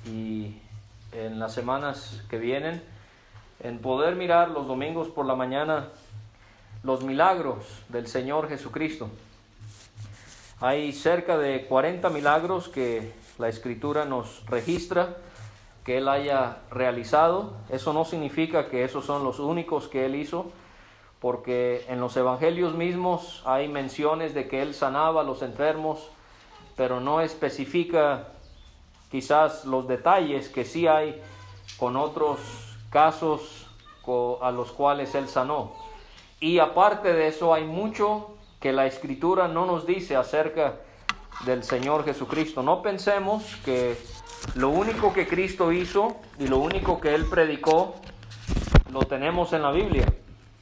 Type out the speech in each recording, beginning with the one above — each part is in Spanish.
y en las semanas que vienen en poder mirar los domingos por la mañana los milagros del Señor Jesucristo. Hay cerca de 40 milagros que la Escritura nos registra que Él haya realizado. Eso no significa que esos son los únicos que Él hizo, porque en los evangelios mismos hay menciones de que Él sanaba a los enfermos, pero no especifica quizás los detalles que sí hay con otros casos a los cuales Él sanó. Y aparte de eso hay mucho que la Escritura no nos dice acerca del Señor Jesucristo. No pensemos que lo único que Cristo hizo y lo único que Él predicó lo tenemos en la Biblia.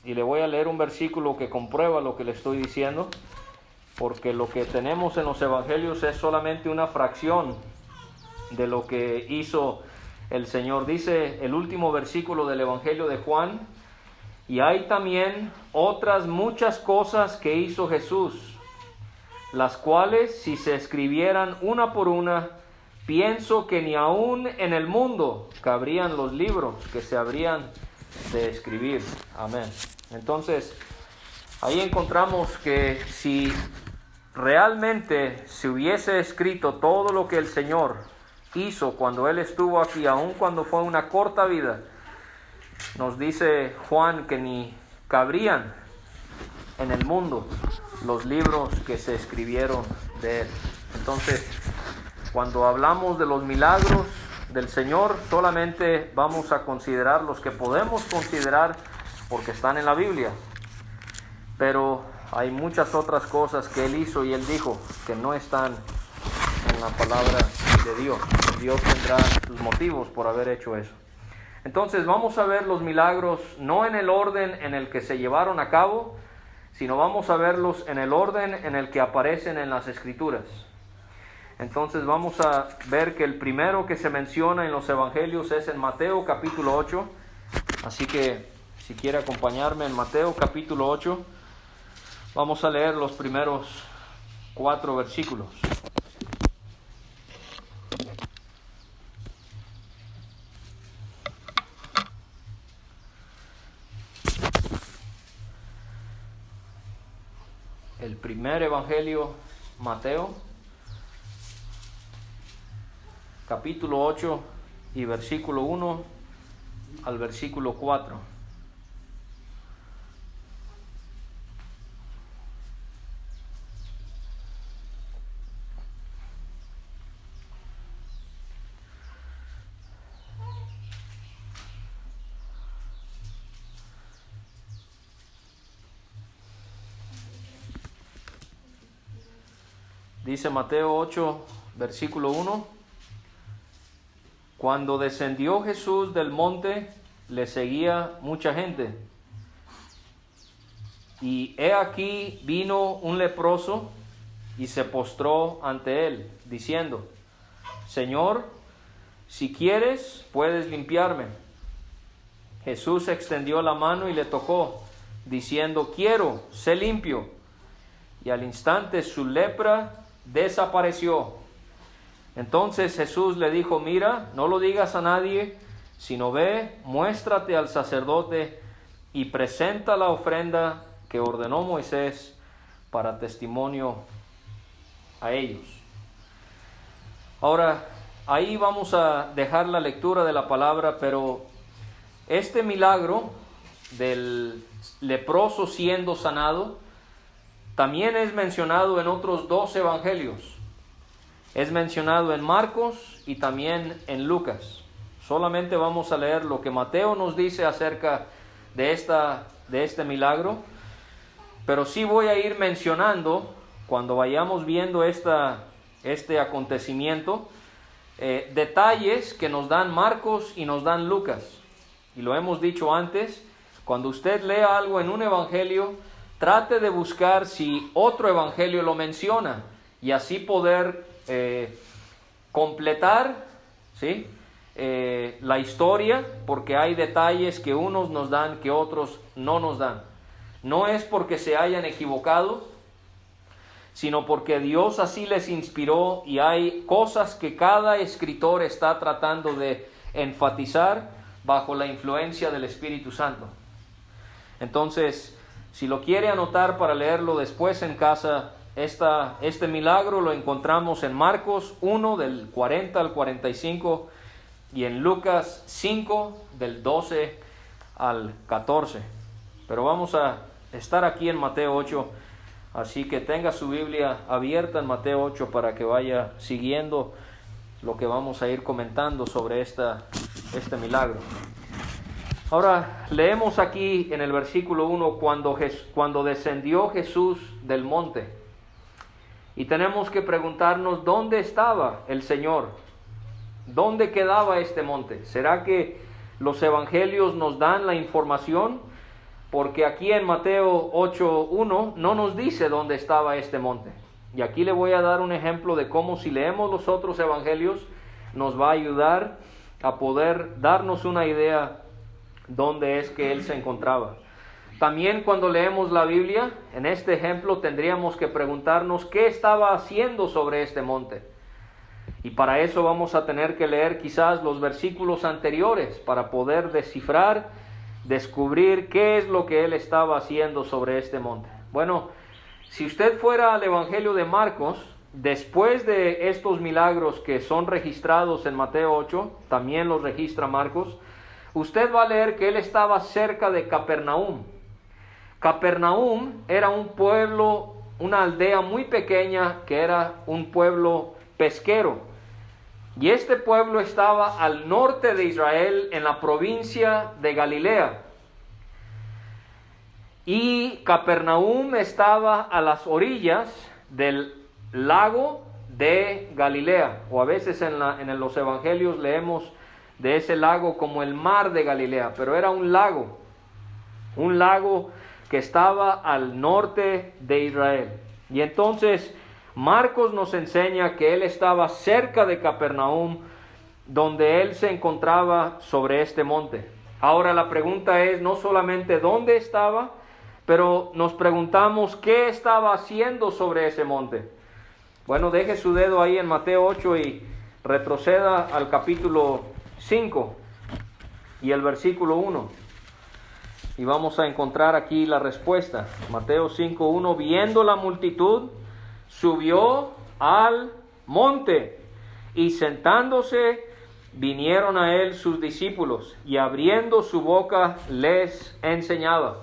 Y le voy a leer un versículo que comprueba lo que le estoy diciendo, porque lo que tenemos en los evangelios es solamente una fracción de lo que hizo el Señor. Dice el último versículo del Evangelio de Juan: y hay también otras muchas cosas que hizo Jesús, las cuales si se escribieran una por una, pienso que ni aún en el mundo cabrían los libros que se habrían de escribir. Amén. Entonces, ahí encontramos que si realmente se hubiese escrito todo lo que el Señor hizo cuando Él estuvo aquí, aun cuando fue una corta vida, nos dice Juan que ni cabrían en el mundo los libros que se escribieron de Él. Entonces, cuando hablamos de los milagros del Señor, solamente vamos a considerar los que podemos considerar porque están en la Biblia. Pero hay muchas otras cosas que Él hizo y Él dijo que no están en la palabra de Dios. Dios tendrá sus motivos por haber hecho eso. Entonces vamos a ver los milagros no en el orden en el que se llevaron a cabo, sino vamos a verlos en el orden en el que aparecen en las Escrituras. Entonces vamos a ver que el primero que se menciona en los evangelios es en Mateo capítulo 8. Así que si quiere acompañarme en Mateo capítulo 8, vamos a leer los primeros 4 versículos. El primer evangelio, Mateo, capítulo 8 y versículo 1 al versículo 4. Dice Mateo 8, versículo 1: cuando descendió Jesús del monte, le seguía mucha gente. Y he aquí vino un leproso y se postró ante él, diciendo: Señor, si quieres, puedes limpiarme. Jesús extendió la mano y le tocó, diciendo: quiero, sé limpio. Y al instante su lepra desapareció. Entonces Jesús le dijo: mira, no lo digas a nadie, sino ve, muéstrate al sacerdote y presenta la ofrenda que ordenó Moisés para testimonio a ellos. Ahora, ahí vamos a dejar la lectura de la palabra, pero este milagro del leproso siendo sanado también es mencionado en otros 2 evangelios. Es mencionado en Marcos y también en Lucas. Solamente vamos a leer lo que Mateo nos dice acerca de este milagro, pero sí voy a ir mencionando, cuando vayamos viendo este acontecimiento, detalles que nos dan Marcos y nos dan Lucas. Y lo hemos dicho antes, cuando usted lea algo en un evangelio, trate de buscar si otro evangelio lo menciona y así poder completar, ¿sí?, la historia, porque hay detalles que unos nos dan que otros no nos dan. No es porque se hayan equivocado, sino porque Dios así les inspiró y hay cosas que cada escritor está tratando de enfatizar bajo la influencia del Espíritu Santo. Entonces, si lo quiere anotar para leerlo después en casa, este milagro lo encontramos en Marcos 1 del 40 al 45 y en Lucas 5 del 12 al 14. Pero vamos a estar aquí en Mateo 8, así que tenga su Biblia abierta en Mateo 8 para que vaya siguiendo lo que vamos a ir comentando sobre este milagro. Ahora leemos aquí en el versículo 1 cuando descendió Jesús del monte. Y tenemos que preguntarnos dónde estaba el Señor, dónde quedaba este monte. ¿Será que los evangelios nos dan la información? Porque aquí en Mateo 8:1 no nos dice dónde estaba este monte. Y aquí le voy a dar un ejemplo de cómo si leemos los otros evangelios nos va a ayudar a poder darnos una idea dónde es que él se encontraba. También cuando leemos la Biblia, en este ejemplo tendríamos que preguntarnos qué estaba haciendo sobre este monte. Y para eso vamos a tener que leer quizás los versículos anteriores para poder descubrir qué es lo que él estaba haciendo sobre este monte. Bueno, si usted fuera al Evangelio de Marcos, después de estos milagros que son registrados en Mateo 8, también los registra Marcos, usted va a leer que él estaba cerca de Capernaum. Capernaum era un pueblo, una aldea muy pequeña que era un pueblo pesquero. Y este pueblo estaba al norte de Israel, en la provincia de Galilea. Y Capernaum estaba a las orillas del lago de Galilea. O a veces en los evangelios leemos de ese lago como el mar de Galilea. Pero era un lago que estaba al norte de Israel. Y entonces Marcos nos enseña que él estaba cerca de Capernaum, donde él se encontraba sobre este monte. Ahora la pregunta es no solamente dónde estaba, pero nos preguntamos qué estaba haciendo sobre ese monte. Bueno, deje su dedo ahí en Mateo 8 y retroceda al capítulo 5 y el versículo 1. Y vamos a encontrar aquí la respuesta. Mateo 5:1, viendo la multitud, subió al monte y sentándose vinieron a él sus discípulos y abriendo su boca les enseñaba.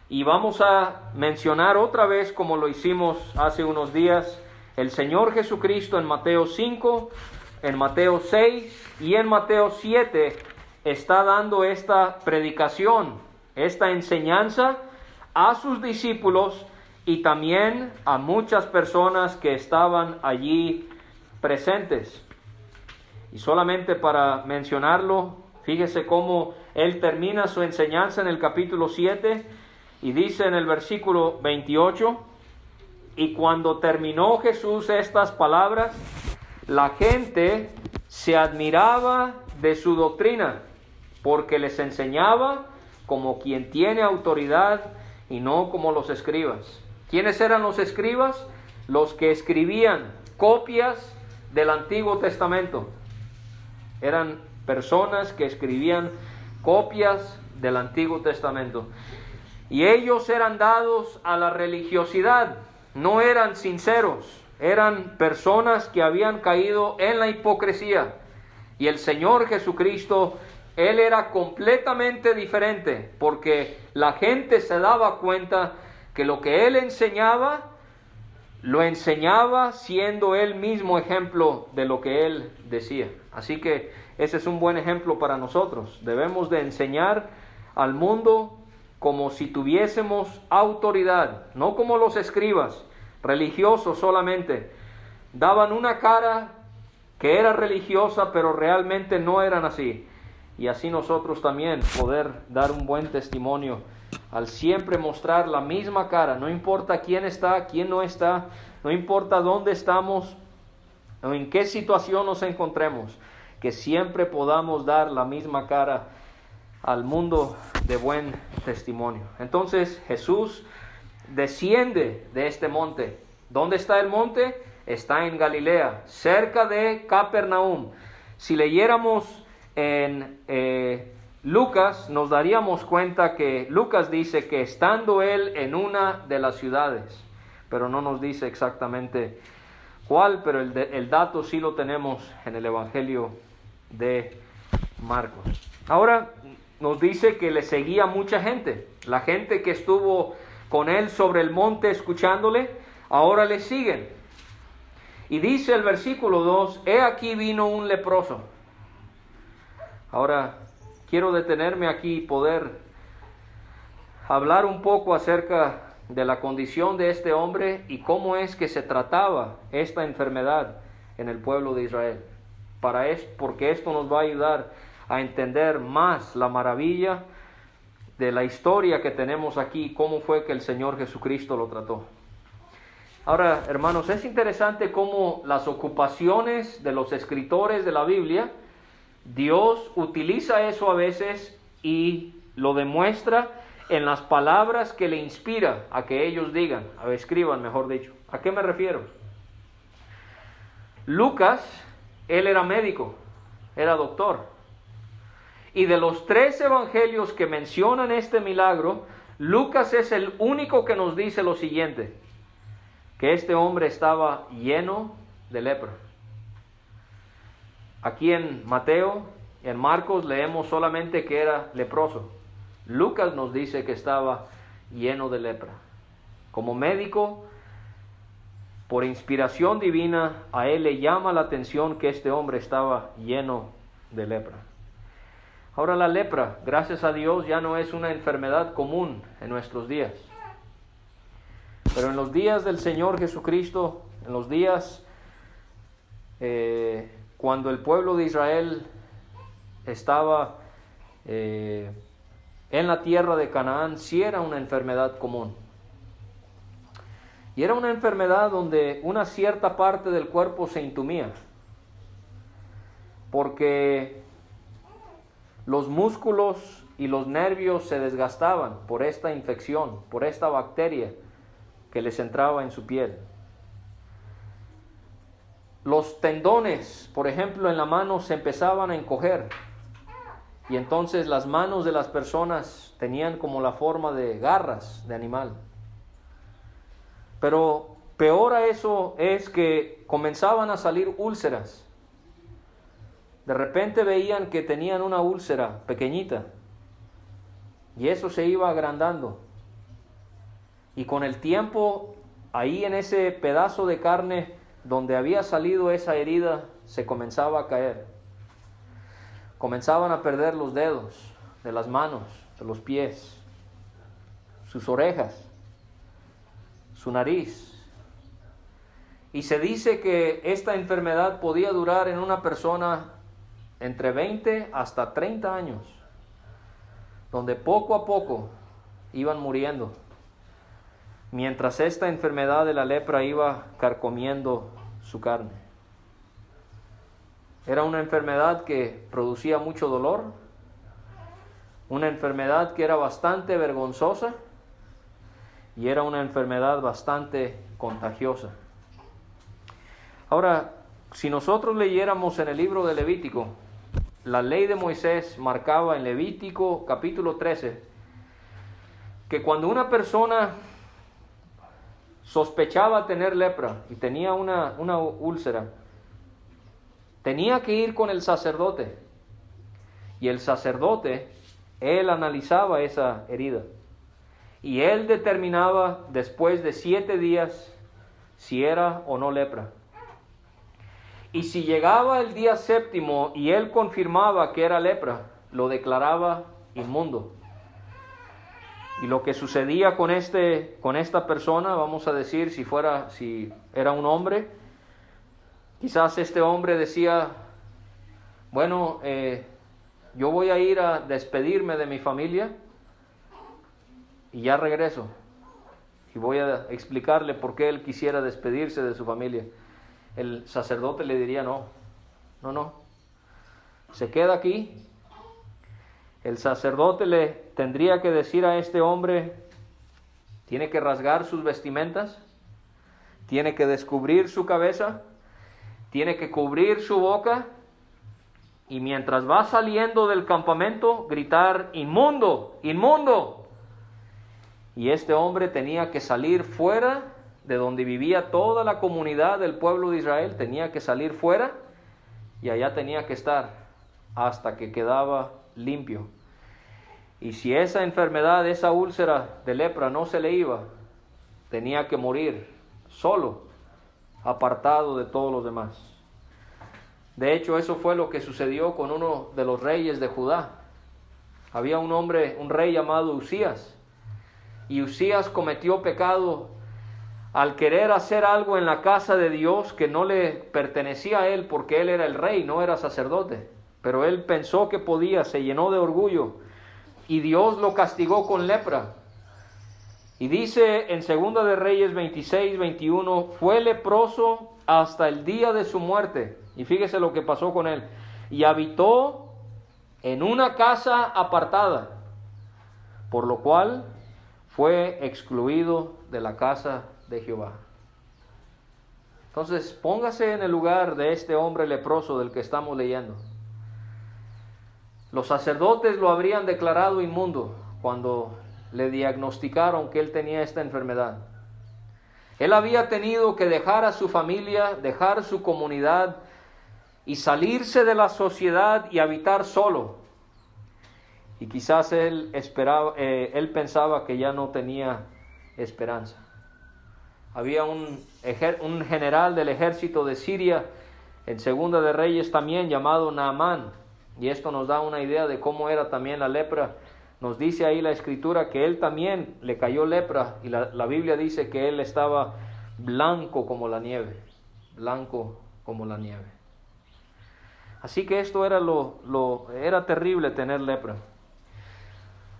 Y vamos a mencionar otra vez, como lo hicimos hace unos días, el Señor Jesucristo en Mateo 5, en Mateo 6 y en Mateo 7 está dando esta predicación, esta enseñanza a sus discípulos y también a muchas personas que estaban allí presentes. Y solamente para mencionarlo, fíjese cómo él termina su enseñanza en el capítulo 7 y dice en el versículo 28, y cuando terminó Jesús estas palabras, la gente se admiraba de su doctrina, porque les enseñaba como quien tiene autoridad y no como los escribas. ¿Quiénes eran los escribas? Los que escribían copias del Antiguo Testamento. Eran personas que escribían copias del Antiguo Testamento. Y ellos eran dados a la religiosidad, no eran sinceros, eran personas que habían caído en la hipocresía. Y el Señor Jesucristo, Él era completamente diferente, porque la gente se daba cuenta que lo que Él enseñaba, lo enseñaba siendo Él mismo ejemplo de lo que Él decía. Así que ese es un buen ejemplo para nosotros. Debemos de enseñar al mundo como si tuviésemos autoridad, no como los escribas, religiosos solamente. Daban una cara que era religiosa, pero realmente no eran así. Y así nosotros también poder dar un buen testimonio al siempre mostrar la misma cara, no importa quién está, quién no está, no importa dónde estamos o en qué situación nos encontremos, que siempre podamos dar la misma cara al mundo de buen testimonio. Entonces Jesús desciende de este monte ¿Dónde está el monte? Está en Galilea, cerca de Capernaum. Si leyéramos en Lucas, nos daríamos cuenta que Lucas dice que estando él en una de las ciudades, pero no nos dice exactamente cuál, pero el dato sí lo tenemos en el Evangelio de Marcos. Ahora nos dice que le seguía mucha gente. La gente que estuvo con él sobre el monte escuchándole, ahora le siguen. Y dice el versículo 2, he aquí vino un leproso. Ahora quiero detenerme aquí y poder hablar un poco acerca de la condición de este hombre y cómo es que se trataba esta enfermedad en el pueblo de Israel. Porque esto nos va a ayudar a entender más la maravilla de la historia que tenemos aquí, cómo fue que el Señor Jesucristo lo trató. Ahora, hermanos, es interesante cómo las ocupaciones de los escritores de la Biblia, Dios utiliza eso a veces y lo demuestra en las palabras que le inspira a que ellos digan, escriban, mejor dicho. ¿A qué me refiero? Lucas, él era médico, era doctor. Y de los 3 evangelios que mencionan este milagro, Lucas es el único que nos dice lo siguiente, que este hombre estaba lleno de lepra. Aquí en Mateo, en Marcos, leemos solamente que era leproso. Lucas nos dice que estaba lleno de lepra. Como médico, por inspiración divina, a él le llama la atención que este hombre estaba lleno de lepra. Ahora la lepra, gracias a Dios, ya no es una enfermedad común en nuestros días. Pero en los días del Señor Jesucristo, en los días cuando el pueblo de Israel estaba en la tierra de Canaán, sí era una enfermedad común. Y era una enfermedad donde una cierta parte del cuerpo se entumía, porque los músculos y los nervios se desgastaban por esta infección, por esta bacteria que les entraba en su piel. Los tendones, por ejemplo, en la mano se empezaban a encoger, y entonces las manos de las personas tenían como la forma de garras de animal. Pero peor a eso es que comenzaban a salir úlceras. De repente veían que tenían una úlcera pequeñita, y eso se iba agrandando. Y con el tiempo, ahí en ese pedazo de carne donde había salido esa herida, se comenzaba a caer. Comenzaban a perder los dedos de las manos, de los pies, sus orejas, su nariz. Y se dice que esta enfermedad podía durar en una persona entre 20 hasta 30 años, donde poco a poco iban muriendo, mientras esta enfermedad de la lepra iba carcomiendo su carne. Era una enfermedad que producía mucho dolor, una enfermedad que era bastante vergonzosa y era una enfermedad bastante contagiosa. Ahora, si nosotros leyéramos en el libro de Levítico, la ley de Moisés marcaba en Levítico capítulo 13 que cuando una persona sospechaba tener lepra y tenía una úlcera, tenía que ir con el sacerdote, y el sacerdote, él analizaba esa herida y él determinaba después de 7 días si era o no lepra. Y si llegaba el día 7º y él confirmaba que era lepra, lo declaraba inmundo. Y lo que sucedía con esta persona, vamos a decir, si era un hombre, quizás este hombre decía, bueno, yo voy a ir a despedirme de mi familia y ya regreso. Y voy a explicarle por qué él quisiera despedirse de su familia. El sacerdote le diría, no, se queda aquí. El sacerdote le tendría que decir a este hombre, tiene que rasgar sus vestimentas, tiene que descubrir su cabeza, tiene que cubrir su boca, y mientras va saliendo del campamento, gritar: inmundo, inmundo. Y este hombre tenía que salir fuera de donde vivía toda la comunidad del pueblo de Israel, tenía que salir fuera, y allá tenía que estar hasta que quedaba limpio. Y si esa enfermedad, esa úlcera de lepra no se le iba, tenía que morir solo, apartado de todos los demás. De hecho, eso fue lo que sucedió con uno de los reyes de Judá. Había un rey llamado Usías, y Usías cometió pecado al querer hacer algo en la casa de Dios que no le pertenecía a él, porque él era el rey, no era sacerdote. Pero él pensó que podía, se llenó de orgullo, y Dios lo castigó con lepra. Y dice en 2 de Reyes 26, 21, fue leproso hasta el día de su muerte. Y fíjese lo que pasó con él. Y habitó en una casa apartada, por lo cual fue excluido de la casa de Jehová. Entonces, póngase en el lugar de este hombre leproso del que estamos leyendo. Los sacerdotes lo habrían declarado inmundo cuando le diagnosticaron que él tenía esta enfermedad. Él había tenido que dejar a su familia, dejar su comunidad y salirse de la sociedad y habitar solo. Y quizás él pensaba que ya no tenía esperanza. Había un general del ejército de Siria en 2 de Reyes también, llamado Naamán, y esto nos da una idea de cómo era también la lepra. Nos dice ahí la escritura que él también le cayó lepra, y la Biblia dice que él estaba blanco como la nieve, blanco como la nieve. Así que esto era terrible tener lepra.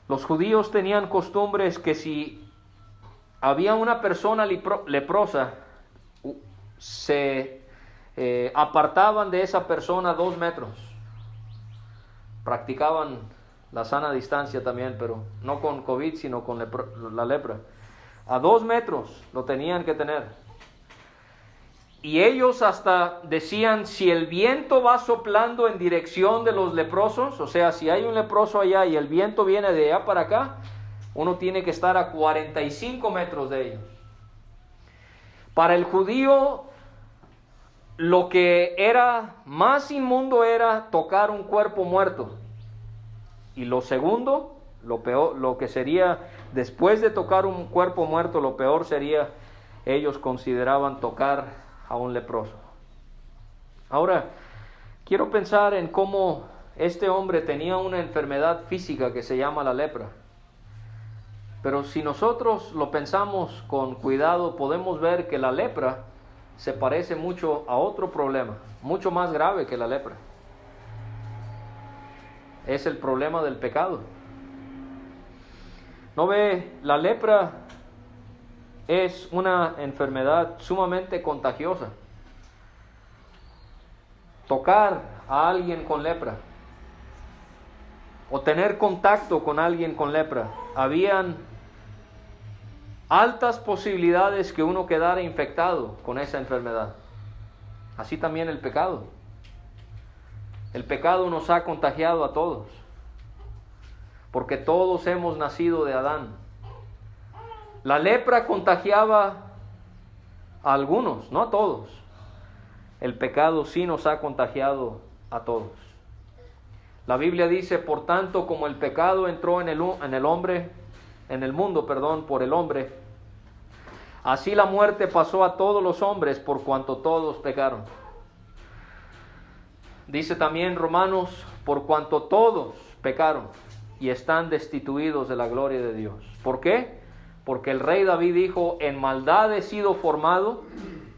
Los judíos tenían costumbres que si había una persona leprosa, se apartaban de esa persona 2 metros. Practicaban la sana distancia también, pero no con COVID, sino con la lepra. A 2 metros lo tenían que tener. Y ellos hasta decían, si el viento va soplando en dirección de los leprosos, o sea, si hay un leproso allá y el viento viene de allá para acá, uno tiene que estar a 45 metros de ellos. Para el judío, lo que era más inmundo era tocar un cuerpo muerto. Y lo segundo, lo peor, lo que sería después de tocar un cuerpo muerto, lo peor sería, ellos consideraban tocar a un leproso. Ahora, quiero pensar en cómo este hombre tenía una enfermedad física que se llama la lepra. Pero si nosotros lo pensamos con cuidado, podemos ver que la lepra se parece mucho a otro problema, mucho más grave que la lepra. Es el problema del pecado. ¿No ve? La lepra es una enfermedad sumamente contagiosa. Tocar a alguien con lepra o tener contacto con alguien con lepra, habían altas posibilidades que uno quedara infectado con esa enfermedad. Así también el pecado. El pecado nos ha contagiado a todos, porque todos hemos nacido de Adán. La lepra contagiaba a algunos, no a todos. El pecado sí nos ha contagiado a todos. La Biblia dice, por tanto, como el pecado entró en el mundo, por el hombre, así la muerte pasó a todos los hombres por cuanto todos pecaron. Dice también Romanos, por cuanto todos pecaron y están destituidos de la gloria de Dios. ¿Por qué? Porque el rey David dijo, en maldad he sido formado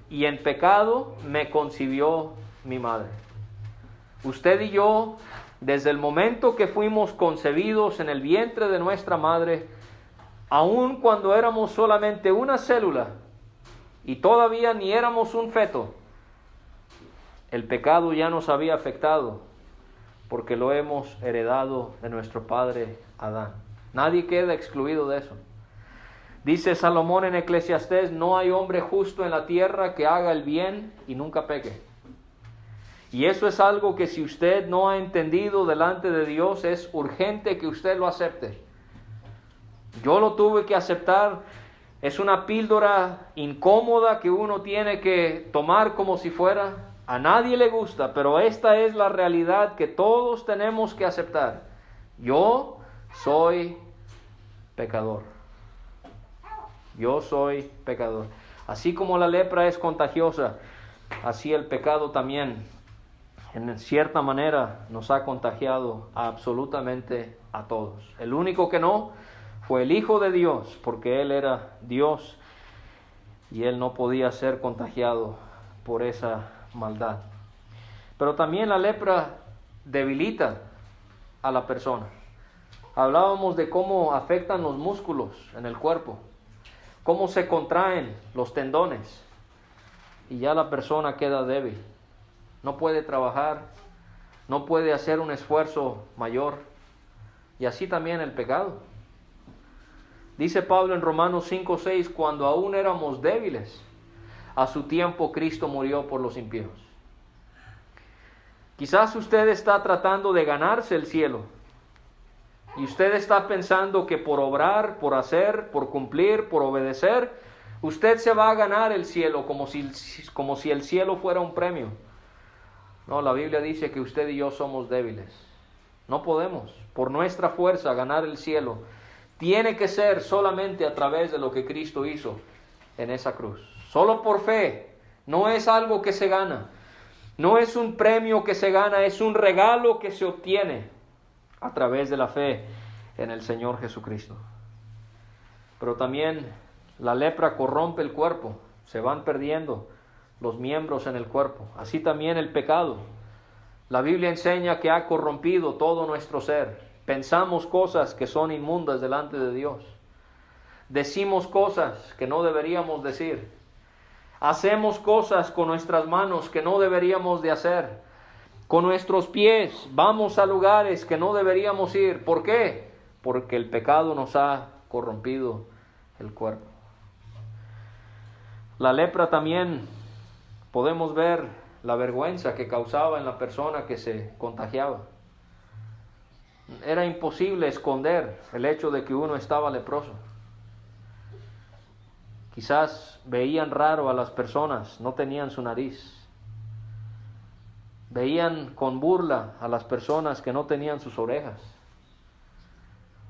y en pecado me concibió mi madre. Usted y yo, desde el momento que fuimos concebidos en el vientre de nuestra madre, aun cuando éramos solamente una célula y todavía ni éramos un feto, el pecado ya nos había afectado porque lo hemos heredado de nuestro padre Adán. Nadie queda excluido de eso. Dice Salomón en Eclesiastés, no hay hombre justo en la tierra que haga el bien y nunca peque. Y eso es algo que si usted no ha entendido delante de Dios, es urgente que usted lo acepte. Yo lo tuve que aceptar. Es una píldora incómoda que uno tiene que tomar como si fuera. A nadie le gusta, pero esta es la realidad que todos tenemos que aceptar. Yo soy pecador. Yo soy pecador. Así como la lepra es contagiosa, así el pecado también, en cierta manera, nos ha contagiado absolutamente a todos. El único que no fue el Hijo de Dios, porque Él era Dios y Él no podía ser contagiado por esa maldad. Pero también la lepra debilita a la persona. Hablábamos de cómo afectan los músculos en el cuerpo, cómo se contraen los tendones y ya la persona queda débil. No puede trabajar, no puede hacer un esfuerzo mayor. Y así también el pecado. Dice Pablo en Romanos 5:6, cuando aún éramos débiles, a su tiempo Cristo murió por los impíos. Quizás usted está tratando de ganarse el cielo. Y usted está pensando que por obrar, por hacer, por cumplir, por obedecer, usted se va a ganar el cielo como si el cielo fuera un premio. No, la Biblia dice que usted y yo somos débiles. No podemos, por nuestra fuerza, ganar el cielo. Tiene que ser solamente a través de lo que Cristo hizo en esa cruz. Solo por fe. No es algo que se gana. No es un premio que se gana, es un regalo que se obtiene a través de la fe en el Señor Jesucristo. Pero también la lepra corrompe el cuerpo. Se van perdiendo los miembros en el cuerpo. Así también el pecado. La Biblia enseña que ha corrompido todo nuestro ser. Pensamos cosas que son inmundas delante de Dios. Decimos cosas que no deberíamos decir. Hacemos cosas con nuestras manos que no deberíamos de hacer. Con nuestros pies vamos a lugares que no deberíamos ir. ¿Por qué? Porque el pecado nos ha corrompido el cuerpo. La lepra también podemos ver la vergüenza que causaba en la persona que se contagiaba. Era imposible esconder el hecho de que uno estaba leproso. Quizás veían raro a las personas, no tenían su nariz. Veían con burla a las personas que no tenían sus orejas.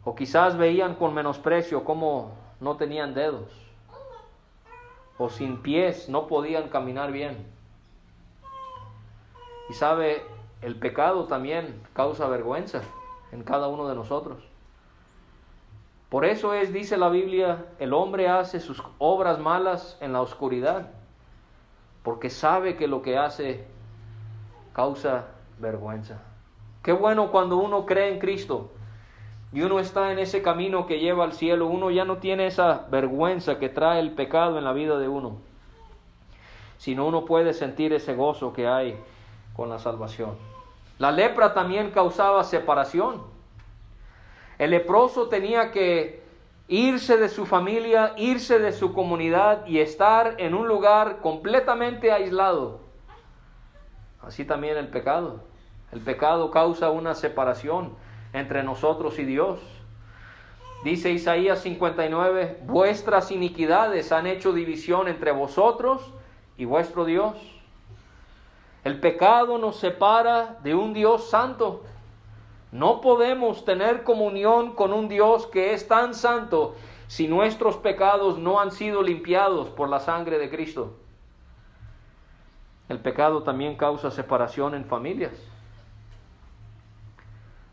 O quizás veían con menosprecio cómo no tenían dedos. O sin pies no podían caminar bien. Y sabe, el pecado también causa vergüenza en cada uno de nosotros. Por eso dice la Biblia, el hombre hace sus obras malas en la oscuridad, porque sabe que lo que hace causa vergüenza. Qué bueno cuando uno cree en Cristo y uno está en ese camino que lleva al cielo, uno ya no tiene esa vergüenza que trae el pecado en la vida de uno, sino uno puede sentir ese gozo que hay con la salvación. La lepra también causaba separación. El leproso tenía que irse de su familia, irse de su comunidad y estar en un lugar completamente aislado. Así también el pecado. El pecado causa una separación entre nosotros y Dios. Dice Isaías 59, vuestras iniquidades han hecho división entre vosotros y vuestro Dios. El pecado nos separa de un Dios santo. No podemos tener comunión con un Dios que es tan santo si nuestros pecados no han sido limpiados por la sangre de Cristo. El pecado también causa separación en familias.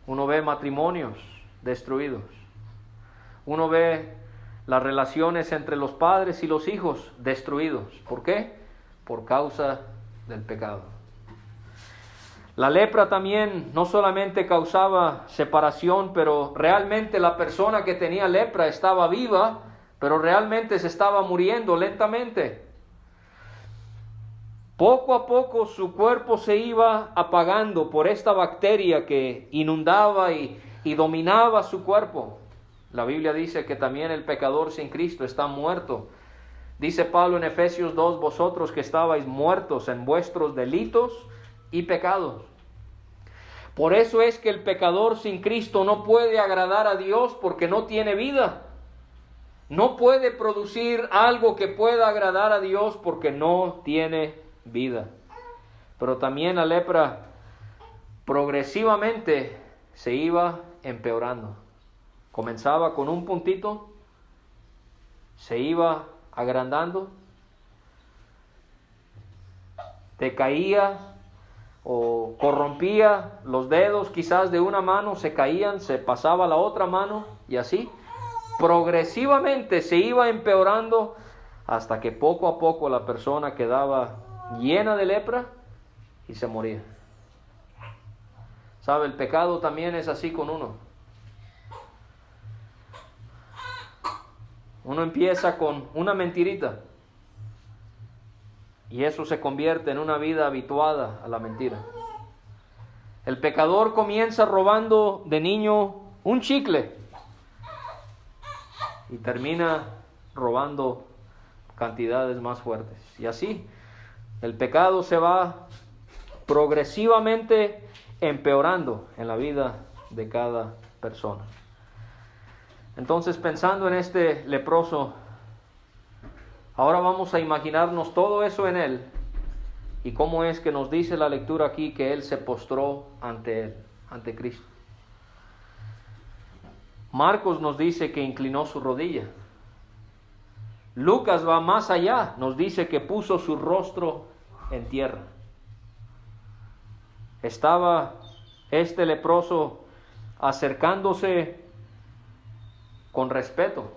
Uno ve matrimonios destruidos. Uno ve las relaciones entre los padres y los hijos destruidos. ¿Por qué? Por causa del pecado. La lepra también no solamente causaba separación, pero realmente la persona que tenía lepra estaba viva, pero realmente se estaba muriendo lentamente. Poco a poco su cuerpo se iba apagando por esta bacteria que inundaba y dominaba su cuerpo. La Biblia dice que también el pecador sin Cristo está muerto. Dice Pablo en Efesios 2, vosotros que estabais muertos en vuestros delitos y pecados. Por eso es que el pecador sin Cristo no puede agradar a Dios porque no tiene vida. No puede producir algo que pueda agradar a Dios porque no tiene vida. Pero también la lepra progresivamente se iba empeorando. Comenzaba con un puntito, se iba agrandando, te caía o corrompía los dedos quizás de una mano, se caían, se pasaba a la otra mano y así progresivamente se iba empeorando hasta que poco a poco la persona quedaba llena de lepra y se moría. ¿Sabe? El pecado también es así con uno. Uno empieza con una mentirita y eso se convierte en una vida habituada a la mentira. El pecador comienza robando de niño un chicle y termina robando cantidades más fuertes. Y así, el pecado se va progresivamente empeorando en la vida de cada persona. Entonces, pensando en este leproso, ahora vamos a imaginarnos todo eso en él y cómo es que nos dice la lectura aquí que él se postró ante él, ante Cristo. Marcos nos dice que inclinó su rodilla. Lucas va más allá, nos dice que puso su rostro en tierra. Estaba este leproso acercándose con respeto.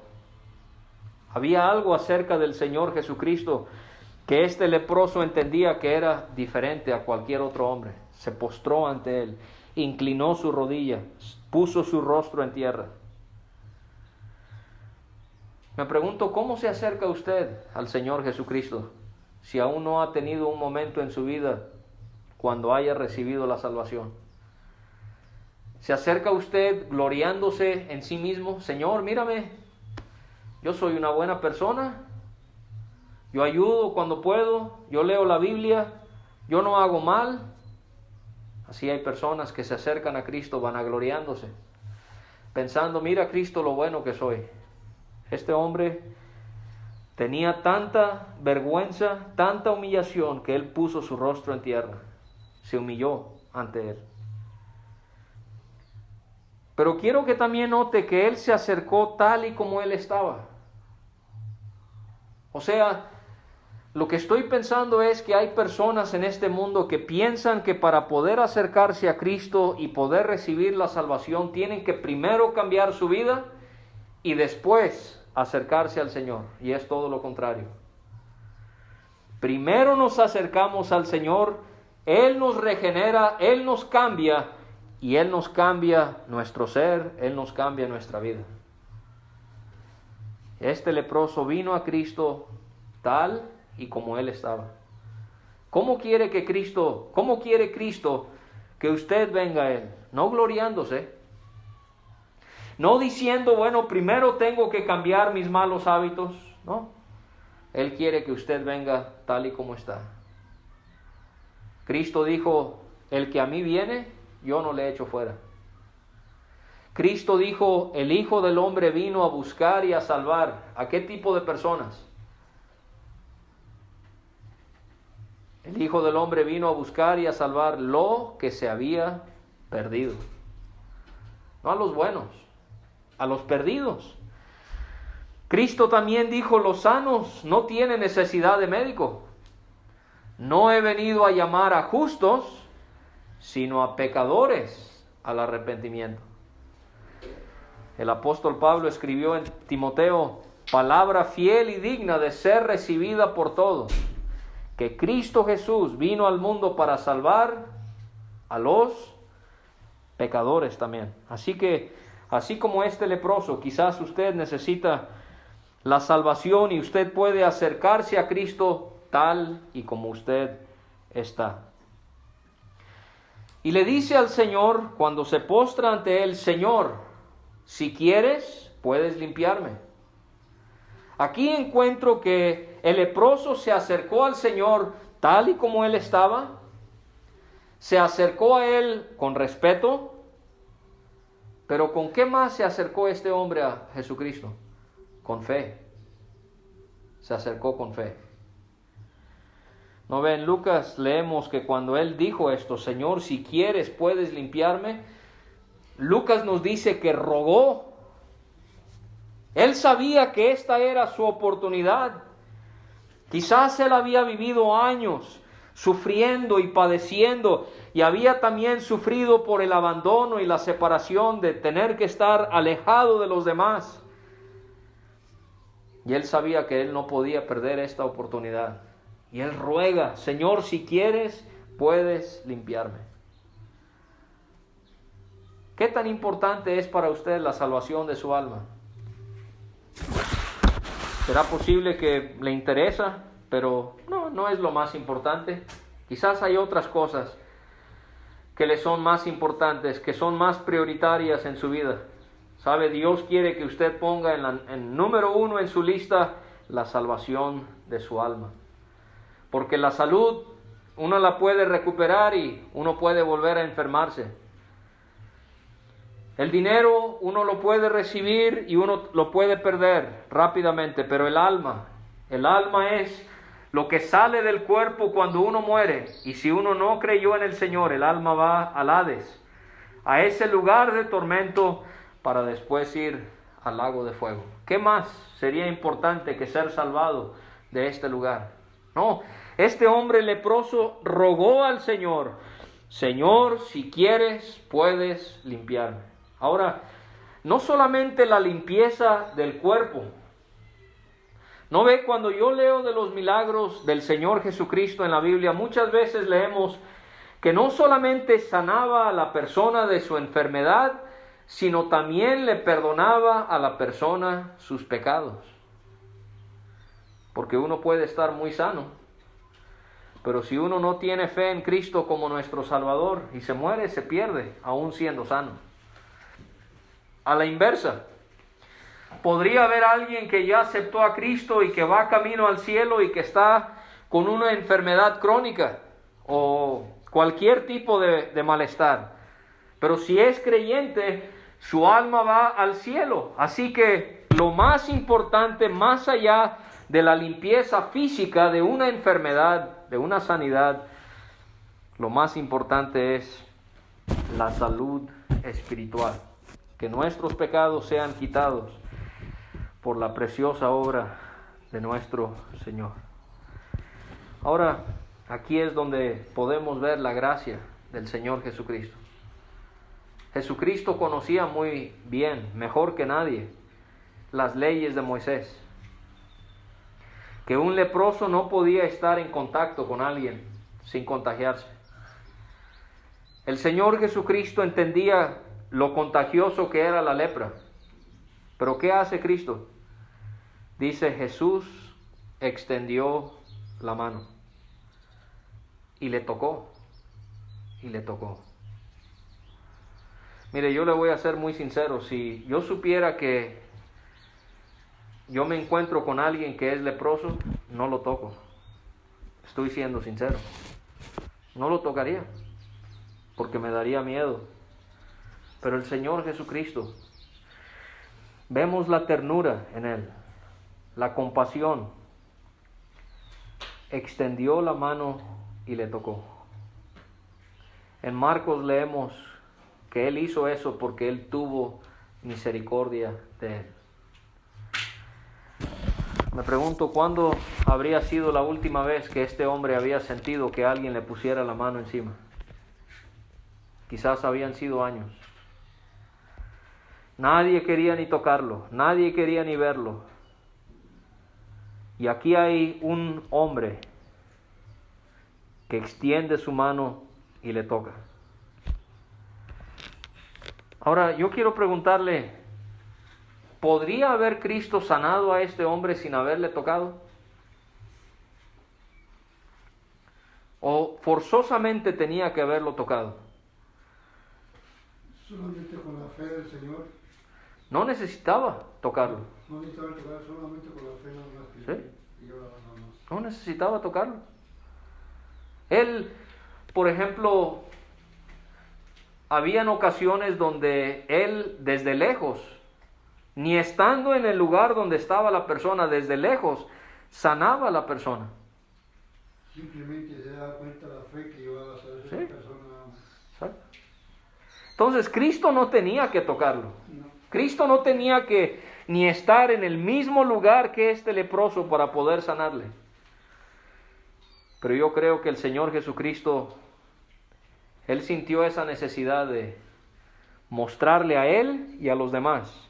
Había algo acerca del Señor Jesucristo que este leproso entendía que era diferente a cualquier otro hombre. Se postró ante él, inclinó su rodilla, puso su rostro en tierra. Me pregunto, ¿cómo se acerca usted al Señor Jesucristo si aún no ha tenido un momento en su vida cuando haya recibido la salvación? ¿Se acerca usted gloriándose en sí mismo? Señor, mírame, yo soy una buena persona, yo ayudo cuando puedo, yo leo la Biblia, yo no hago mal. Así hay personas que se acercan a Cristo vanagloriándose, pensando, mira Cristo lo bueno que soy. Este hombre tenía tanta vergüenza, tanta humillación, que él puso su rostro en tierra, se humilló ante él. Pero quiero que también note que él se acercó tal y como él estaba. O sea, lo que estoy pensando es que hay personas en este mundo que piensan que para poder acercarse a Cristo y poder recibir la salvación tienen que primero cambiar su vida y después acercarse al Señor. Y es todo lo contrario. Primero nos acercamos al Señor, Él nos regenera, Él nos cambia y Él nos cambia nuestro ser, Él nos cambia nuestra vida. Este leproso vino a Cristo tal y como Él estaba. ¿Cómo quiere Cristo que usted venga a Él? No gloriándose, no diciendo, bueno, primero tengo que cambiar mis malos hábitos, no. Él quiere que usted venga tal y como está. Cristo dijo, el que a mí viene, yo no le echo fuera. Cristo dijo, el Hijo del Hombre vino a buscar y a salvar. ¿A qué tipo de personas? El Hijo del Hombre vino a buscar y a salvar lo que se había perdido. No a los buenos, a los perdidos. Cristo también dijo, los sanos no tienen necesidad de médico. No he venido a llamar a justos, sino a pecadores al arrepentimiento. El apóstol Pablo escribió en Timoteo, palabra fiel y digna de ser recibida por todos, que Cristo Jesús vino al mundo para salvar a los pecadores también. Así que, así como este leproso, quizás usted necesita la salvación y usted puede acercarse a Cristo tal y como usted está. Y le dice al Señor, cuando se postra ante Él, Señor, si quieres, ¿puedes limpiarme? Aquí encuentro que el leproso se acercó al Señor tal y como Él estaba, se acercó a Él con respeto, pero ¿con qué más se acercó este hombre a Jesucristo? Con fe. Se acercó con fe. ¿No ven? Lucas leemos que cuando Él dijo esto, Señor, si quieres puedes limpiarme, Lucas nos dice que rogó. Él sabía que esta era su oportunidad. Quizás él había vivido años sufriendo y padeciendo, y había también sufrido por el abandono y la separación de tener que estar alejado de los demás. Y él sabía que él no podía perder esta oportunidad. Y él ruega, Señor, si quieres, puedes limpiarme. ¿Qué tan importante es para usted la salvación de su alma? ¿Será posible que le interesa? Pero no es lo más importante. Quizás hay otras cosas que le son más importantes, que son más prioritarias en su vida. ¿Sabe? Dios quiere que usted ponga en número 1 en su lista la salvación de su alma. Porque la salud uno la puede recuperar y uno puede volver a enfermarse. El dinero uno lo puede recibir y uno lo puede perder rápidamente, pero el alma es lo que sale del cuerpo cuando uno muere. Y si uno no creyó en el Señor, el alma va al Hades, a ese lugar de tormento, para después ir al lago de fuego. ¿Qué más sería importante que ser salvado de este lugar? No, este hombre leproso rogó al Señor, Señor, si quieres, puedes limpiarme. Ahora, no solamente la limpieza del cuerpo. ¿No ve? Cuando yo leo de los milagros del Señor Jesucristo en la Biblia, muchas veces leemos que no solamente sanaba a la persona de su enfermedad, sino también le perdonaba a la persona sus pecados. Porque uno puede estar muy sano, pero si uno no tiene fe en Cristo como nuestro Salvador y se muere, se pierde, aún siendo sano. A la inversa, podría haber alguien que ya aceptó a Cristo y que va camino al cielo y que está con una enfermedad crónica o cualquier tipo de malestar. Pero si es creyente, su alma va al cielo. Así que lo más importante, más allá de la limpieza física de una enfermedad, de una sanidad, lo más importante es la salud espiritual. Que nuestros pecados sean quitados por la preciosa obra de nuestro Señor. Ahora, aquí es donde podemos ver la gracia del Señor Jesucristo. Jesucristo conocía muy bien, mejor que nadie, las leyes de Moisés. Que un leproso no podía estar en contacto con alguien sin contagiarse. El Señor Jesucristo entendía lo contagioso que era la lepra. Pero ¿qué hace Cristo? Dice, Jesús extendió la mano y le tocó, y le tocó. Mire, yo le voy a ser muy sincero, si yo supiera que yo me encuentro con alguien que es leproso, no lo toco. Estoy siendo sincero. No lo tocaría, porque me daría miedo. Pero el Señor Jesucristo, vemos la ternura en Él, la compasión. Extendió la mano y le tocó. En Marcos leemos que Él hizo eso porque Él tuvo misericordia de él. Me pregunto cuándo habría sido la última vez que este hombre había sentido que alguien le pusiera la mano encima. Quizás habían sido años. Nadie quería ni tocarlo, nadie quería ni verlo. Y aquí hay un hombre que extiende su mano y le toca. Ahora, yo quiero preguntarle, ¿podría haber Cristo sanado a este hombre sin haberle tocado? ¿O forzosamente tenía que haberlo tocado? Solamente con la fe del Señor. No necesitaba tocarlo. No necesitaba tocar solamente con la fe nada más. ¿Sí? Y ahora nada más. No necesitaba tocarlo. Él, por ejemplo, habían ocasiones donde él desde lejos, ni estando en el lugar donde estaba la persona, desde lejos, sanaba a la persona. Simplemente se da cuenta la fe que iba a hacer esa persona nada más. ¿Sabe? Entonces Cristo no tenía que tocarlo. No. Cristo no tenía que ni estar en el mismo lugar que este leproso para poder sanarle. Pero yo creo que el Señor Jesucristo, Él sintió esa necesidad de mostrarle a Él y a los demás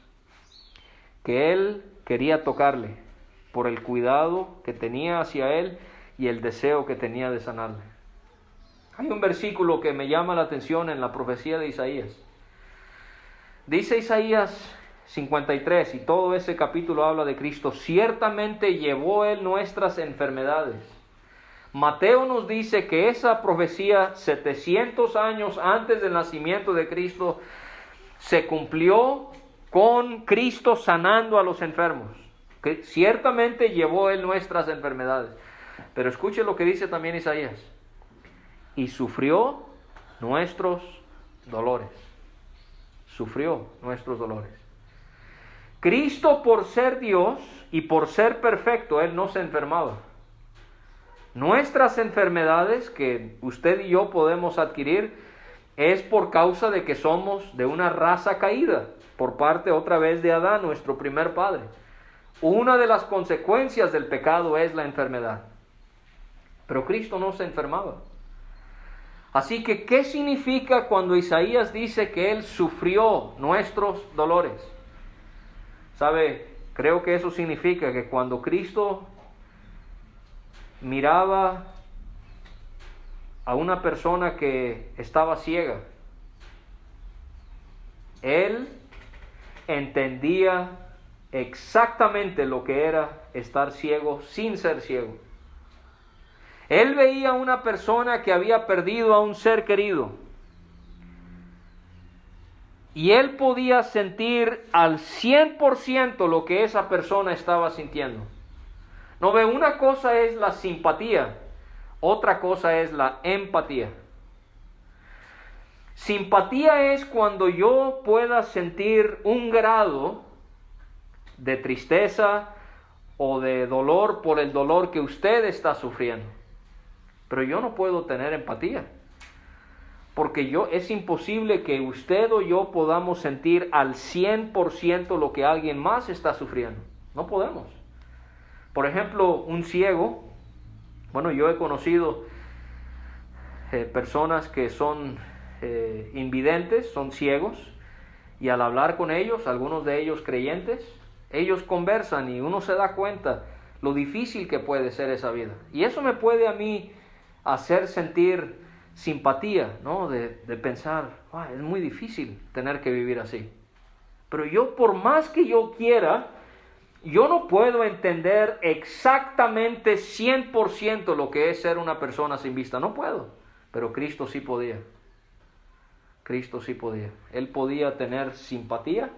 que Él quería tocarle por el cuidado que tenía hacia Él y el deseo que tenía de sanarle. Hay un versículo que me llama la atención en la profecía de Isaías. Dice Isaías 53, y todo ese capítulo habla de Cristo: ciertamente llevó Él nuestras enfermedades. Mateo nos dice que esa profecía 700 años antes del nacimiento de Cristo se cumplió con Cristo sanando a los enfermos. Que ciertamente llevó Él nuestras enfermedades. Pero escuche lo que dice también Isaías: y sufrió nuestros dolores. Sufrió nuestros dolores. Cristo, por ser Dios y por ser perfecto, Él no se enfermaba. Nuestras enfermedades que usted y yo podemos adquirir es por causa de que somos de una raza caída, por parte otra vez de Adán, nuestro primer padre. Una de las consecuencias del pecado es la enfermedad. Pero Cristo no se enfermaba. Así que, ¿qué significa cuando Isaías dice que Él sufrió nuestros dolores? ¿Sabe? Creo que eso significa que cuando Cristo miraba a una persona que estaba ciega, Él entendía exactamente lo que era estar ciego sin ser ciego. Él veía a una persona que había perdido a un ser querido y Él podía sentir al 100% lo que esa persona estaba sintiendo. No ve, una cosa es la simpatía, otra cosa es la empatía. Simpatía es cuando yo pueda sentir un grado de tristeza o de dolor por el dolor que usted está sufriendo. Pero yo no puedo tener empatía, porque es imposible que usted o yo podamos sentir al 100% lo que alguien más está sufriendo. No podemos. Por ejemplo, un ciego, yo he conocido personas que son invidentes, son ciegos, y al hablar con ellos, algunos de ellos creyentes, ellos conversan y uno se da cuenta lo difícil que puede ser esa vida. Y eso me puede a mí hacer sentir simpatía, ¿no? De pensar, es muy difícil tener que vivir así. Pero yo, por más que yo quiera, yo no puedo entender exactamente 100% lo que es ser una persona sin vista. No puedo. Pero Cristo sí podía. Cristo sí podía. Él podía tener simpatía.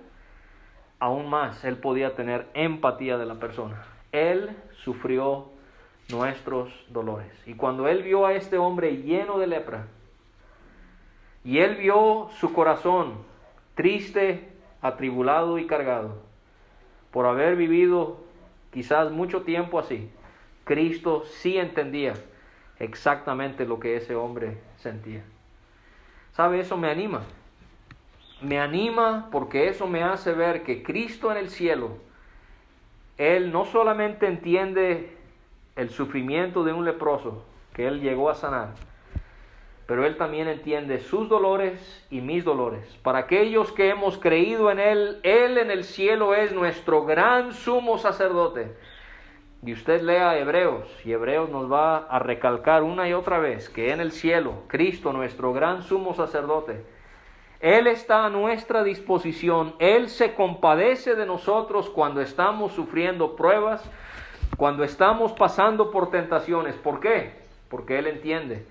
Aún más, Él podía tener empatía de la persona. Él sufrió nuestros dolores. Y cuando Él vio a este hombre lleno de lepra, y Él vio su corazón triste, atribulado y cargado, por haber vivido quizás mucho tiempo así, Cristo sí entendía exactamente lo que ese hombre sentía. ¿Sabe? Eso me anima. Me anima porque eso me hace ver que Cristo en el cielo, Él no solamente entiende el sufrimiento de un leproso que Él llegó a sanar, pero Él también entiende sus dolores y mis dolores. Para aquellos que hemos creído en Él, Él en el cielo es nuestro gran sumo sacerdote. Y usted lea Hebreos, y Hebreos nos va a recalcar una y otra vez que en el cielo, Cristo, nuestro gran sumo sacerdote, Él está a nuestra disposición. Él se compadece de nosotros cuando estamos sufriendo pruebas, cuando estamos pasando por tentaciones. ¿Por qué? Porque Él entiende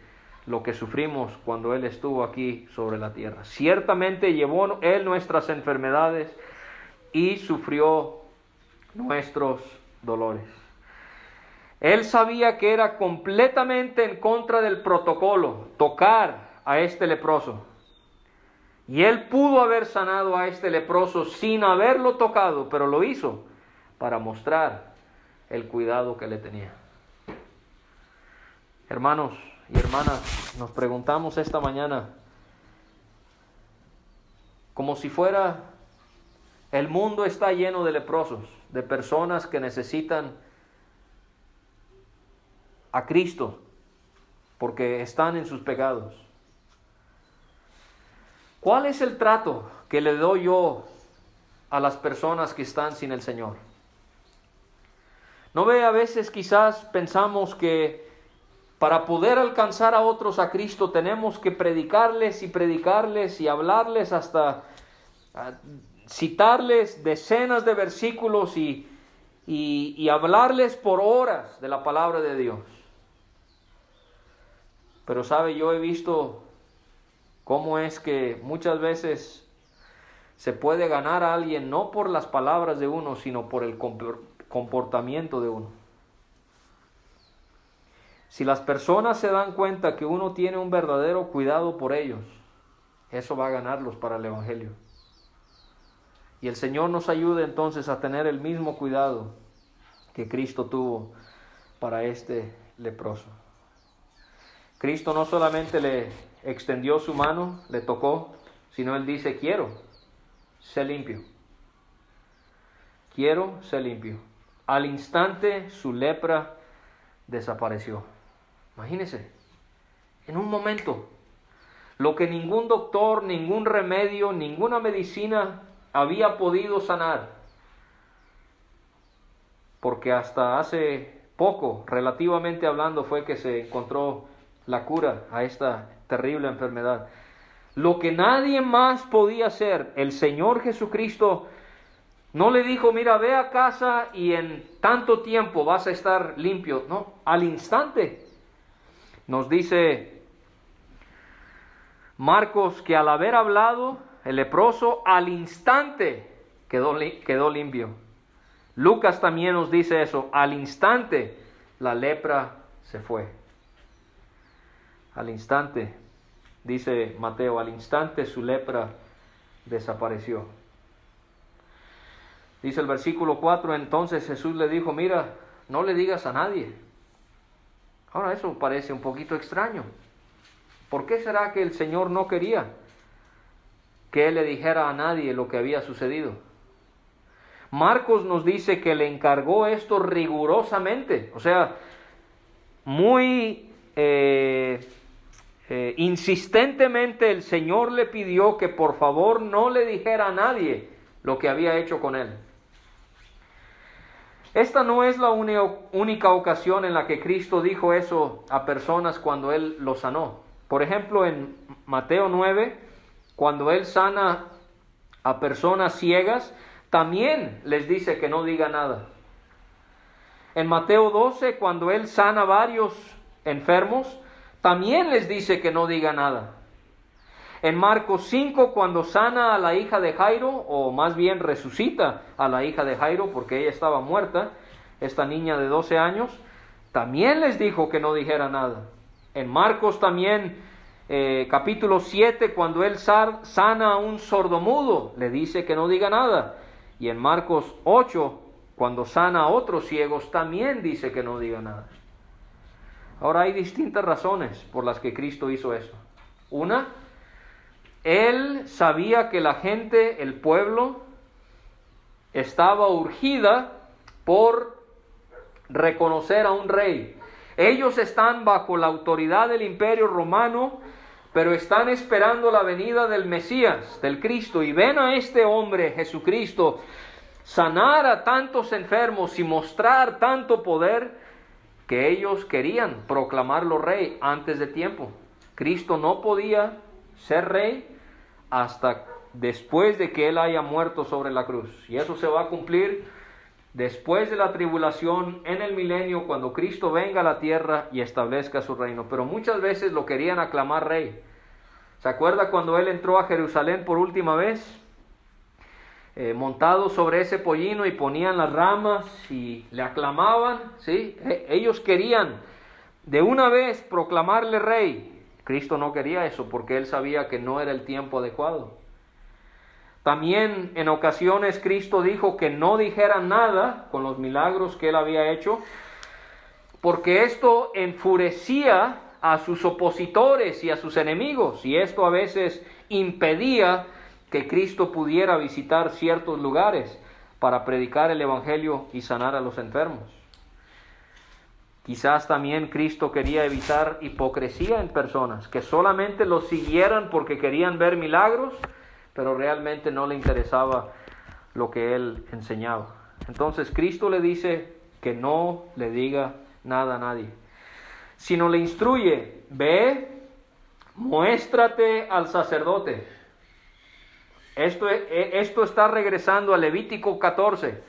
lo que sufrimos cuando Él estuvo aquí sobre la tierra. Ciertamente llevó Él nuestras enfermedades y sufrió nuestros dolores. Él sabía que era completamente en contra del protocolo tocar a este leproso. Y él pudo haber sanado a este leproso sin haberlo tocado, pero lo hizo para mostrar el cuidado que le tenía. Hermanos y hermanas, nos preguntamos esta mañana, como si fuera, el mundo está lleno de leprosos, de personas que necesitan a Cristo porque están en sus pecados. ¿Cuál es el trato que le doy yo a las personas que están sin el Señor? ¿No ve? A veces quizás pensamos que para poder alcanzar a otros a Cristo tenemos que predicarles y hablarles hasta citarles decenas de versículos y hablarles por horas de la palabra de Dios. Pero sabe, yo he visto cómo es que muchas veces se puede ganar a alguien no por las palabras de uno, sino por el comportamiento de uno. Si las personas se dan cuenta que uno tiene un verdadero cuidado por ellos, eso va a ganarlos para el Evangelio. Y el Señor nos ayude entonces a tener el mismo cuidado que Cristo tuvo para este leproso. Cristo no solamente le extendió su mano, le tocó, sino Él dice, quiero, sé limpio. Quiero, sé limpio. Al instante su lepra desapareció. Imagínense, en un momento, lo que ningún doctor, ningún remedio, ninguna medicina había podido sanar. Porque hasta hace poco, relativamente hablando, fue que se encontró la cura a esta terrible enfermedad. Lo que nadie más podía hacer, el Señor Jesucristo no le dijo, mira, ve a casa y en tanto tiempo vas a estar limpio. No, al instante. Nos dice Marcos que al haber hablado, el leproso al instante quedó limpio. Lucas también nos dice eso, al instante la lepra se fue. Al instante, dice Mateo, al instante su lepra desapareció. Dice el versículo 4, entonces Jesús le dijo, mira, no le digas a nadie. Ahora eso parece un poquito extraño. ¿Por qué será que el Señor no quería que Él le dijera a nadie lo que había sucedido? Marcos nos dice que le encargó esto rigurosamente, o sea, muy insistentemente el Señor le pidió que por favor no le dijera a nadie lo que había hecho con él. Esta no es la única ocasión en la que Cristo dijo eso a personas cuando Él los sanó. Por ejemplo, en Mateo 9, cuando Él sana a personas ciegas, también les dice que no diga nada. En Mateo 12, cuando Él sana a varios enfermos, también les dice que no diga nada. En Marcos 5, cuando sana a la hija de Jairo, o más bien resucita a la hija de Jairo porque ella estaba muerta, esta niña de 12 años, también les dijo que no dijera nada. En Marcos también, capítulo 7, cuando él sana a un sordomudo, le dice que no diga nada. Y en Marcos 8, cuando sana a otros ciegos, también dice que no diga nada. Ahora hay distintas razones por las que Cristo hizo esto. Una, Él sabía que la gente, el pueblo, estaba urgida por reconocer a un rey. Ellos están bajo la autoridad del Imperio Romano, pero están esperando la venida del Mesías, del Cristo, y ven a este hombre, Jesucristo, sanar a tantos enfermos y mostrar tanto poder que ellos querían proclamarlo rey antes de tiempo. Cristo no podía ser rey hasta después de que Él haya muerto sobre la cruz. Y eso se va a cumplir después de la tribulación en el milenio, cuando Cristo venga a la tierra y establezca su reino. Pero muchas veces lo querían aclamar rey. ¿Se acuerda cuando Él entró a Jerusalén por última vez? montados sobre ese pollino y ponían las ramas y le aclamaban, ¿sí? Ellos querían de una vez proclamarle rey. Cristo no quería eso porque él sabía que no era el tiempo adecuado. También en ocasiones Cristo dijo que no dijeran nada con los milagros que él había hecho, porque esto enfurecía a sus opositores y a sus enemigos, y esto a veces impedía que Cristo pudiera visitar ciertos lugares para predicar el evangelio y sanar a los enfermos. Quizás también Cristo quería evitar hipocresía en personas, que solamente lo siguieran porque querían ver milagros, pero realmente no le interesaba lo que él enseñaba. Entonces Cristo le dice que no le diga nada a nadie, sino le instruye: ve, muéstrate al sacerdote. Esto está regresando a Levítico 14,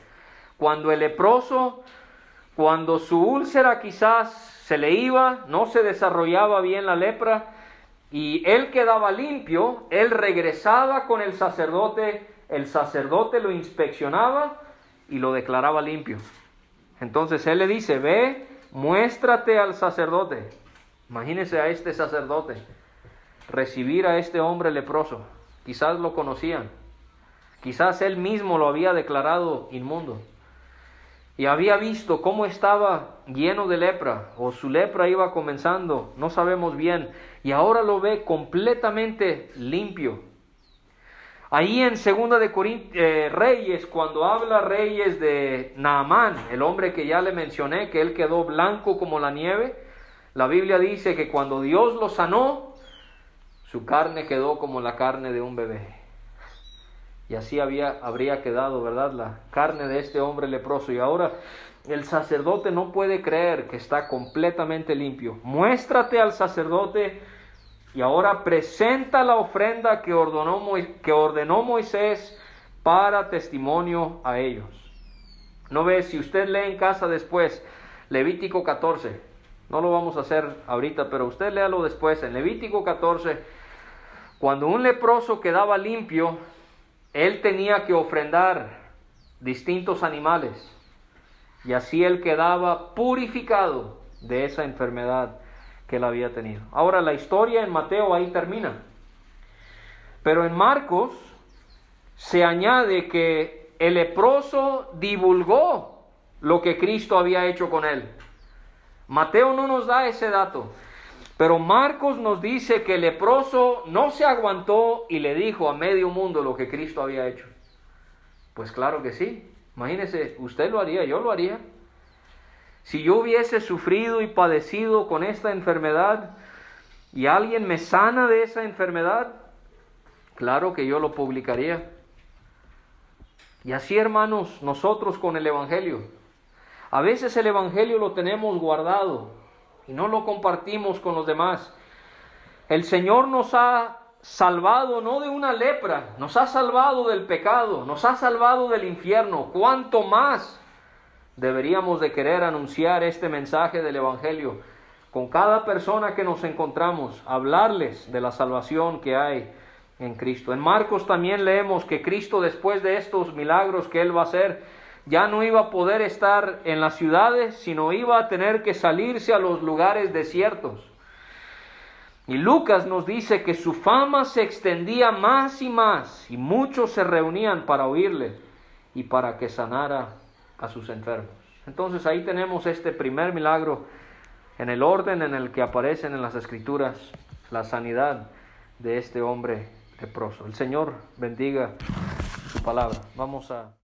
cuando el leproso, cuando su úlcera quizás se le iba, no se desarrollaba bien la lepra, y él quedaba limpio, él regresaba con el sacerdote lo inspeccionaba y lo declaraba limpio. Entonces él le dice: ve, muéstrate al sacerdote. Imagínese a este sacerdote recibir a este hombre leproso. Quizás lo conocían, quizás él mismo lo había declarado inmundo y había visto cómo estaba lleno de lepra, o su lepra iba comenzando, no sabemos bien, y ahora lo ve completamente limpio. Ahí en 2 de Reyes, cuando habla Reyes de Naamán, el hombre que ya le mencioné, que él quedó blanco como la nieve, la Biblia dice que cuando Dios lo sanó, su carne quedó como la carne de un bebé. Y así habría quedado, ¿verdad?, la carne de este hombre leproso. Y ahora el sacerdote no puede creer que está completamente limpio. Muéstrate al sacerdote y ahora presenta la ofrenda que ordenó Moisés para testimonio a ellos. ¿No ves? Si usted lee en casa después Levítico 14, no lo vamos a hacer ahorita, pero usted léalo después. En Levítico 14, cuando un leproso quedaba limpio, él tenía que ofrendar distintos animales, y así él quedaba purificado de esa enfermedad que él había tenido. Ahora la historia en Mateo ahí termina, pero en Marcos se añade que el leproso divulgó lo que Cristo había hecho con él. Mateo no nos da ese dato, pero Marcos nos dice que el leproso no se aguantó y le dijo a medio mundo lo que Cristo había hecho. Pues claro que sí. Imagínese, usted lo haría, yo lo haría. Si yo hubiese sufrido y padecido con esta enfermedad y alguien me sana de esa enfermedad, claro que yo lo publicaría. Y así, hermanos, nosotros con el evangelio. A veces el evangelio lo tenemos guardado y no lo compartimos con los demás. El Señor nos ha salvado no de una lepra, nos ha salvado del pecado, nos ha salvado del infierno. ¿Cuánto más deberíamos de querer anunciar este mensaje del evangelio con cada persona que nos encontramos, hablarles de la salvación que hay en Cristo? En Marcos también leemos que Cristo, después de estos milagros que Él va a hacer, ya no iba a poder estar en las ciudades, sino iba a tener que salirse a los lugares desiertos. Y Lucas nos dice que su fama se extendía más y muchos se reunían para oírle y para que sanara a sus enfermos. Entonces ahí tenemos este primer milagro en el orden en el que aparecen en las Escrituras, la sanidad de este hombre leproso. El Señor bendiga su palabra. Vamos a